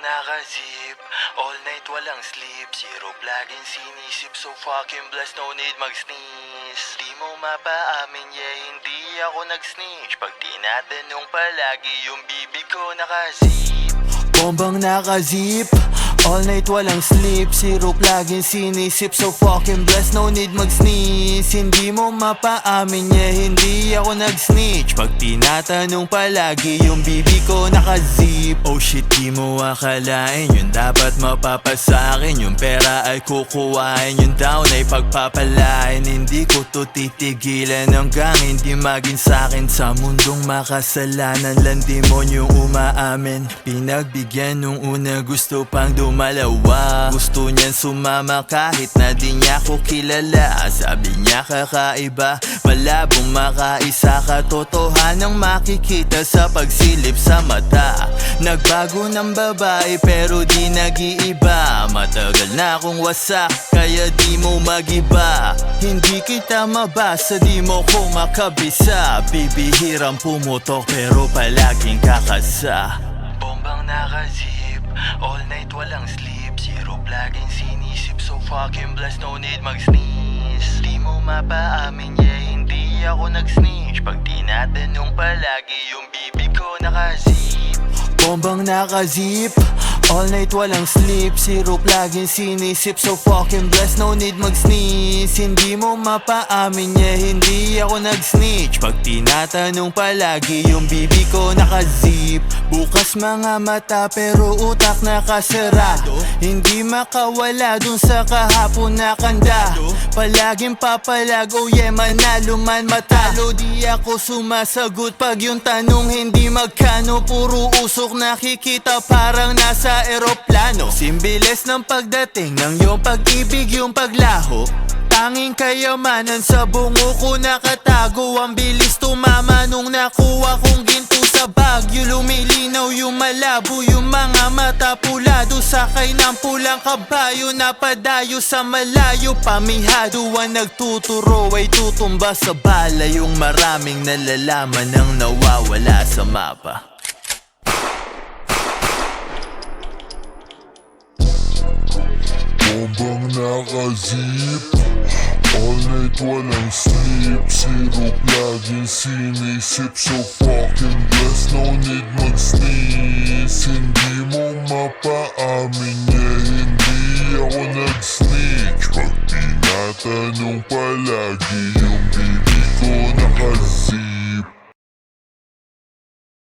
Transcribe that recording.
nakazip, all night walang sleep, zero laging sinisip, so fucking blessed, no need mag-sneeze. Di mo mapaamin, yeah, hindi ako nag-snitch, pag tinatanong palagi yung bibig ko nakazip. Bombang nakazip, all night walang sleep, syrup laging sinisip, so fucking blessed, no need mag-sneeze. Hindi mo mapaamin, yeah, hindi ako nag-snitch, pag tinatanong palagi yung bibig ko nakazip. Oh shit, di mo akalain yun dapat mapapasakin, yung pera ay kukuhain, yung down ay pagpapalain. Hindi ko to titigilan hanggang hindi maging sakin. Sa mundong makasalanan lang demonyong umaamin, pinagbigyan nung una gusto pang dumalawa. Gusto niyan sumama kahit na di niya ko kilala. Sabi niya kakaiba, malabong makaisa, katotohanang makikita sa pagsilip sa mata. Nagbago ng babae pero di nag-iiba, matagal na akong wasak kaya di mo magiba. Hindi kita mabasa, di mo ko makabisa, bibihirang pumutok pero palaging kakasa. Bombang nakazip, all night walang sleep, zero laging sinisip, so fucking blessed, no need mag-sneeze. Di mo mapaamin, yeah, hindi ako nag-snitch, pag tinatanong palagi yung bibig ko nakazip. Bombang nakazip, all night walang sleep, syrup laging sinisip, so fucking blessed, no need mag-sneeze. Hindi mo mapaamin, yeah, hindi ako nag-snitch, pag tinatanong palagi yung bibig ko nakazip. Bukas mga mata pero utak nakasarado, hindi makawala dun sa kahapon na kanda. Palaging papalag, oh yeah, manalo man matalo, di ako sumasagot pag yung tanong hindi magkano. Puro usok nakikita parang nasa eroplano. Simbiles ng pagdating ng iyong pag-ibig, yung paglaho, tanging kayamanan sa bungo ko nakatago. Ang bilis tumama nung nakuha kong ginto sa Baguio. Lumilinaw yung malabo, yung mga mata pulado, sakay ng pulang kabayo, napadayo sa malayo. Pamihado ang nagtuturo ay tutumba sa bala, yung maraming nalalaman ang nawawala sa mapa. Bombang nakazip, all night walang sleep, syrup laging sinisip, so fucking blessed, no need mag-sneeze. Hindi mo mapaamin, yeah, hindi ako nag-snitch, pag tinatanong palagi yung bibig ko